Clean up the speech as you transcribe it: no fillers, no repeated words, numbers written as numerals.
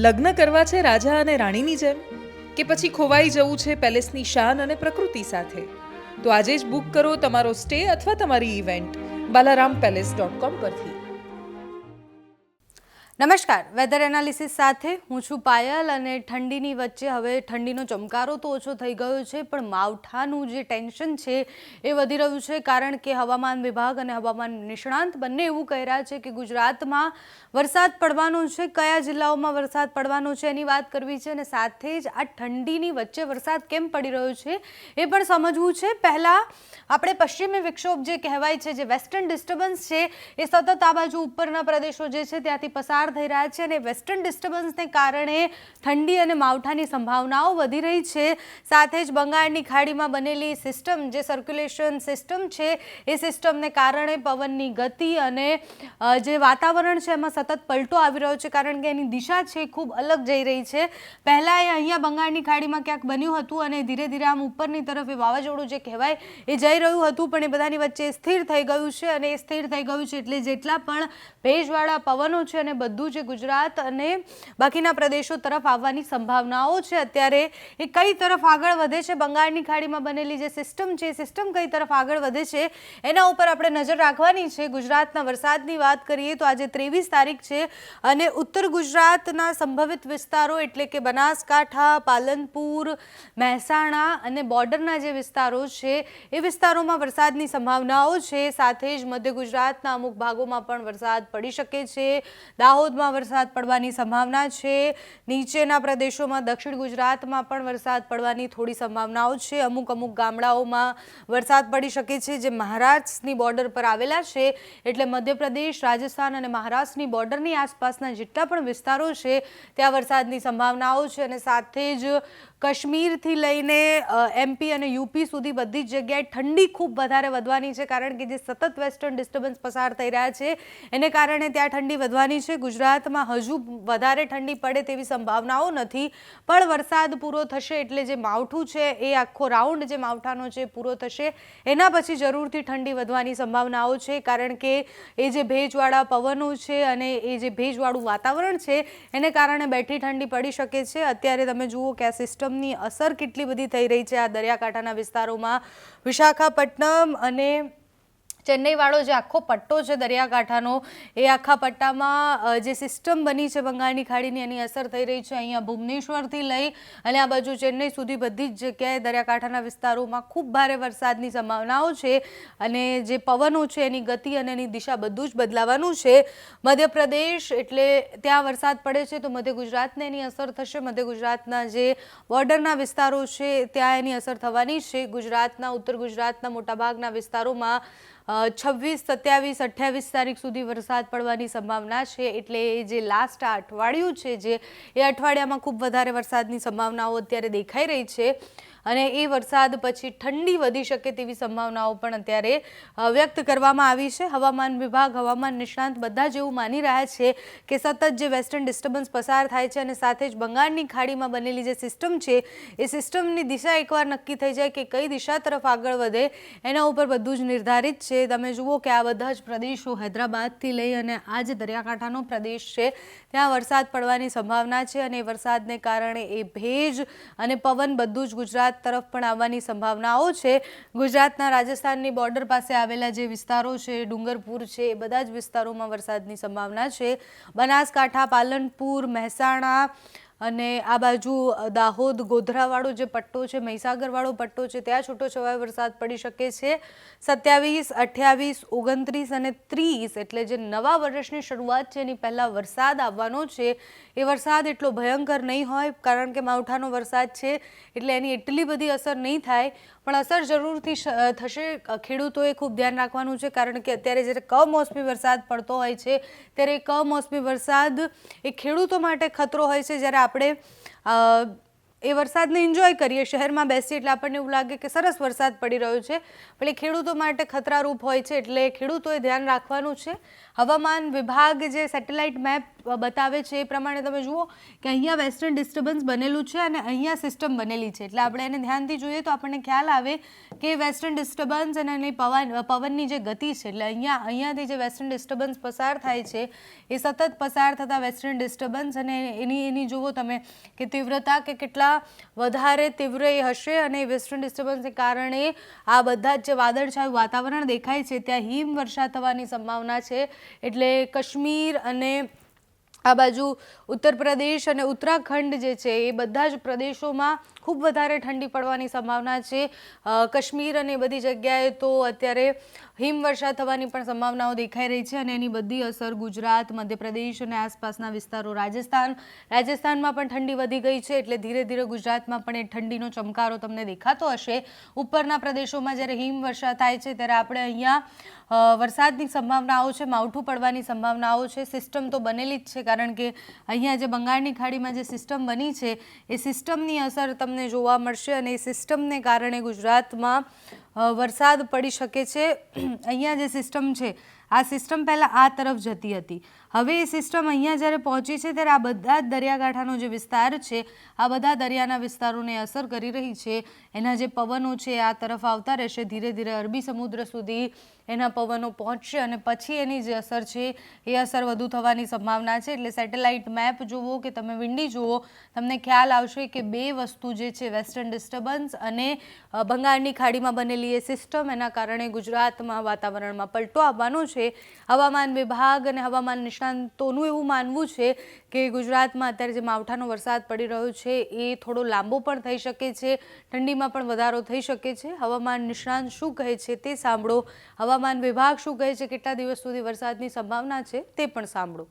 લગ્ન કરવા છે રાજા અને રાણીની જેમ, કે પછી ખોવાઈ જવું છે પેલેસની શાન અને પ્રકૃતિ સાથે? તો આજે જ બુક કરો તમારો સ્ટે અથવા તમારી ઇવેન્ટ balarampalace.com પરથી. નમસ્કાર, વેધર એનાલિસિસ સાથે હું છું પાયલ અને ઠંડીની વચ્ચે હવે ઠંડીનો ચમકારો તો ઓછો થઈ ગયો છે, પણ માવઠાનું જે ટેન્શન છે એ વધી રહ્યું છે. કારણ કે હવામાન વિભાગ અને હવામાન નિષ્ણાંત બંને એવું કહી રહ્યા છે કે ગુજરાતમાં વરસાદ પડવાનો છે. કયા જિલ્લાઓમાં વરસાદ પડવાનો છે એની વાત કરવી છે, અને સાથે જ આ ઠંડીની વચ્ચે વરસાદ કેમ પડી રહ્યો છે એ પણ સમજવું છે. પહેલાં આપણે પશ્ચિમી વિક્ષોભ જે કહેવાય છે, જે વેસ્ટર્ન ડિસ્ટર્બન્સ છે, એ સતત આ બાજુ ઉપરના પ્રદેશો જે છે ત્યાંથી પસાર થઈ રહ્યા છે, અને વેસ્ટર્ન ડિસ્ટર્બન્સને કારણે ઠંડી અને માવઠાની સંભાવનાઓ વધી રહી છે. સાથે જ બંગાળની ખાડીમાં બનેલી સિસ્ટમ, જે સર્ક્યુલેશન સિસ્ટમ છે, એ સિસ્ટમને કારણે પવનની ગતિ અને જે વાતાવરણ છે એમાં સતત પલટો આવી રહ્યો છે, કારણ કે એની દિશા છે ખૂબ અલગ જઈ રહી છે. પહેલાં એ અહીંયા બંગાળની ખાડીમાં ક્યાંક બન્યું હતું અને ધીરે ધીરે આમ ઉપરની તરફ એ વાવાઝોડું જે કહેવાય એ જઈ રહ્યું હતું, પણ એ બધાની વચ્ચે સ્થિર થઈ ગયું છે. અને એ સ્થિર થઈ ગયું છે એટલે જેટલા પણ ભેજવાળા પવનો છે અને બધું જે ગુજરાત અને બાકીના પ્રદેશો તરફ આવવાની સંભાવનાઓ છે અત્યારે એ કઈ તરફ આગળ વધે છે, બંગાળની ખાડીમાં બનેલી જે સિસ્ટમ છે એ સિસ્ટમ કઈ તરફ આગળ વધે છે એના ઉપર આપણે નજર રાખવાની છે. ગુજરાતના વરસાદની વાત કરીએ તો આજે 23 તારીખ છે અને ઉત્તર ગુજરાતના સંભવિત વિસ્તારો એટલે કે બનાસકાંઠા, પાલનપુર, મહેસાણા અને બોર્ડરના જે વિસ્તારો છે એ વિસ્તારોમાં વરસાદની સંભાવનાઓ છે. સાથે જ મધ્ય ગુજરાતના અમુક ભાગોમાં પણ વરસાદ પડી શકે છે. દાહોદમાં વરસાદ પડવાની સંભાવના છે. નીચેના પ્રદેશોમાં દક્ષિણ ગુજરાતમાં પણ વરસાદ પડવાની થોડી સંભાવનાઓ છે. અમુક ગામડાઓમાં વરસાદ પડી શકે છે જે મહારાષ્ટ્રની બોર્ડર પર આવેલા છે, એટલે મધ્યપ્રદેશ, રાજસ્થાન અને મહારાષ્ટ્રની બોર્ડરની આસપાસના જેટલા પણ વિસ્તારો છે ત્યાં વરસાદની સંભાવનાઓ છે. અને સાથે જ કાશ્મીરથી લઈને એમપી અને યુપી સુધી બધી જ જગ્યાએ ઠંડી ખૂબ વધારે વધવાની છે, કારણ કે જે સતત વેસ્ટર્ન ડિસ્ટર્બન્સ પસાર થઈ રહ્યા છે એને કારણે ત્યાં ઠંડી વધવાની છે. ગુજરાતમાં હજુ વધારે ઠંડી પડે તેવી સંભાવનાઓ નથી, પણ વરસાદ પૂરો થશે એટલે જે માવઠું છે એ આખો રાઉન્ડ જે માવઠાનો છે પૂરો થશે એના પછી જરૂરથી ઠંડી વધવાની સંભાવનાઓ છે, કારણ કે એ જે ભેજવાળા પવનો છે અને એ જે ભેજવાળું વાતાવરણ છે એને કારણે બેઠી ઠંડી પડી શકે છે. અત્યારે તમે જુઓ કે આ સિસ્ટમની અસર કેટલી બધી થઈ રહી છે આ દરિયાકાંઠાના વિસ્તારોમાં. વિશાખાપટ્ટનમ અને ચેન્નઈવાળો જે આખો પટ્ટો છે દરિયાકાંઠાનો, એ આખા પટ્ટામાં જે સિસ્ટમ બની છે બંગાળની ખાડીની એની અસર થઈ રહી છે. અહીંયા ભુવનેશ્વરથી લઈ અને આ બાજુ ચેન્નઈ સુધી બધી જ જગ્યાએ દરિયાકાંઠાના વિસ્તારોમાં ખૂબ ભારે વરસાદની સંભાવનાઓ છે, અને જે પવનો છે એની ગતિ અને એની દિશા બધું જ બદલાવાનું છે. મધ્યપ્રદેશ એટલે ત્યાં વરસાદ પડે છે તો મધ્ય ગુજરાતને એની અસર થશે. મધ્ય ગુજરાતના જે બોર્ડરના વિસ્તારો છે ત્યાં એની અસર થવાની છે. ગુજરાતના, ઉત્તર ગુજરાતના મોટાભાગના વિસ્તારોમાં 26, 27, 28 તારીખ સુધી વરસાદ પડવાની સંભાવના છે. એટલે જે લાસ્ટ આ અઠવાડિયું છે જે એ અઠવાડિયામાં ખૂબ વધારે વરસાદની સંભાવનાઓ અત્યારે દેખાઈ રહી છે, અને એ વરસાદ પછી ઠંડી વધી શકે તેવી સંભાવનાઓ પણ અત્યારે વ્યક્ત કરવામાં આવી છે. હવામાન વિભાગ, હવામાન નિષ્ણાંત બધા જ એવું માની રહ્યા છે કે સતત જે વેસ્ટર્ન ડિસ્ટર્બન્સ પસાર થાય છે અને સાથે જ બંગાળની ખાડીમાં બનેલી જે સિસ્ટમ છે એ સિસ્ટમની દિશા એકવાર નક્કી થઈ જાય કે કઈ દિશા તરફ આગળ વધે એના ઉપર બધું જ નિર્ધારિત છે. તમે જુઓ કે આ બધા જ પ્રદેશો, હૈદરાબાદથી લઈ અને આ જે દરિયાકાંઠાનો પ્રદેશ છે ત્યાં વરસાદ પડવાની સંભાવના છે, અને વરસાદને કારણે એ ભેજ અને પવન બધું જ ગુજરાત તરફ પણ આવવાની સંભાવનાઓ છે. ગુજરાતના રાજસ્થાનની બોર્ડર પાસે આવેલા જે વિસ્તારો છે, ડુંગરપુર છે, એ બધા જ વિસ્તારોમાં વરસાદની સંભાવના છે. બનાસકાંઠા, પાલનપુર, મહેસાણા અને આ બાજુ દાહોદ, ગોધરાવાળો જે પટ્ટો છે, મહીસાગરવાળો પટ્ટો છે, ત્યાં છૂટોછવાયો વરસાદ પડી શકે છે. 27, 28, 29 અને 30 એટલે જે નવા વર્ષની શરૂઆત છે એની પહેલાં વરસાદ આવવાનો છે. એ વરસાદ એટલો ભયંકર નહીં હોય, કારણ કે માવઠાનો વરસાદ છે એટલે એની એટલી બધી અસર નહીં થાય, પણ અસર જરૂરથી થશે. ખેડૂતોએ ખૂબ ધ્યાન રાખવાનું છે, કારણ કે અત્યારે જ્યારે કમોસમી વરસાદ પડતો હોય છે ત્યારે કમોસમી વરસાદ એ ખેડૂતો માટે ખતરો હોય છે. જ્યારે આપણે એ વરસાદને એન્જોય કરીએ, શહેરમાં બેસીએ એટલે આપણને એવું લાગે કે સરસ વરસાદ પડી રહ્યો છે, પણ એ ખેડૂતો માટે ખતરારૂપ હોય છે, એટલે ખેડૂતોએ ધ્યાન રાખવાનું છે. હવામાન વિભાગ જે સેટેલાઇટ મેપ બતાવે છે એ પ્રમાણે તમે જુઓ કે અહીંયા વેસ્ટર્ન ડિસ્ટર્બન્સ બનેલું છે અને અહીંયા સિસ્ટમ બનેલી છે. એટલે આપણે એને ધ્યાનથી જોઈએ તો આપણને ખ્યાલ આવે કે વેસ્ટર્ન ડિસ્ટર્બન્સ અને એની પવનની જે ગતિ છે, એટલે અહીંયાથી જે વેસ્ટર્ન ડિસ્ટર્બન્સ પસાર થાય છે એ સતત પસાર થતા વેસ્ટર્ન ડિસ્ટર્બન્સ અને એની જુઓ તમે કે તીવ્રતા કે કેટલા વધારે તીવ્ર એ હશે. અને વેસ્ટર્ન ડિસ્ટર્બન્સને કારણે આ બધા જ જે વાદળછાયું વાતાવરણ દેખાય છે ત્યાં હિમવર્ષા થવાની સંભાવના છે. એટલે કાશ્મીર અને આ બાજુ ઉત્તર પ્રદેશ અને ઉત્તરાખંડ જે છે એ બધા જ પ્રદેશોમાં ખૂબ વધારે ઠંડી પડવાની સંભાવના છે. કાશ્મીર અને બધી જગ્યાએ તો અત્યારે હિમવર્ષા થવાની પણ સંભાવનાઓ દેખાઈ રહી છે અને એની બધી અસર ગુજરાત, મધ્યપ્રદેશ અને આસપાસના વિસ્તારો, રાજસ્થાનમાં પણ ઠંડી વધી ગઈ છે. એટલે ધીરે ધીરે ગુજરાતમાં પણ એ ઠંડીનો ચમકારો તમને દેખાતો હશે. ઉપરના પ્રદેશોમાં જ્યારે હિમવર્ષા થાય છે ત્યારે આપણે અહીંયા વરસાદની સંભાવનાઓ છે, માવઠું પડવાની સંભાવનાઓ છે. સિસ્ટમ તો બનેલી જ છે, કારણ કે અહીંયા જે બંગાળની ખાડીમાં જે સિસ્ટમ બની છે એ સિસ્ટમની અસર તમને જોવા મળશે અને એ સિસ્ટમને કારણે ગુજરાતમાં વરસાદ પડી શકે છે. અહીંયા જે સિસ્ટમ છે આ સિસ્ટમ પહેલાં આ તરફ જતી હતી, હવે એ સિસ્ટમ અહીંયા જ્યારે પહોંચી છે ત્યારે આ બધા જ દરિયાકાંઠાનો જે વિસ્તાર છે આ બધા દરિયાના વિસ્તારોને અસર કરી રહી છે. એના જે પવનો છે આ તરફ આવતા રહેશે, ધીરે ધીરે અરબી સમુદ્ર સુધી એના પવનો પહોંચશે અને પછી એની જે અસર છે એ અસર વધુ થવાની સંભાવના છે. એટલે સેટેલાઇટ મેપ જુઓ કે તમે વિંડી જુઓ, તમને ખ્યાલ આવશે કે બે વસ્તુ જે છે વેસ્ટર્ન ડિસ્ટર્બન્સ અને બંગાળની ખાડીમાં બનેલી એ સિસ્ટમ, એના કારણે ગુજરાતમાં વાતાવરણમાં પલટો આવવાનો છે. હવામાન વિભાગ અને હવામાન નિષ્ણાંતોનું એવું માનવું છે કે ગુજરાતમાં અત્યારે જે માવઠાનો વરસાદ પડી રહ્યો છે એ થોડો લાંબો પણ થઈ શકે છે, ઠંડીમાં પણ વધારો થઈ શકે છે. હવામાન નિષ્ણાંત શું કહે છે તે સાંભળો, હવામાન વિભાગ શું કહે છે, કેટલા દિવસ સુધી વરસાદની સંભાવના છે તે પણ સાંભળો.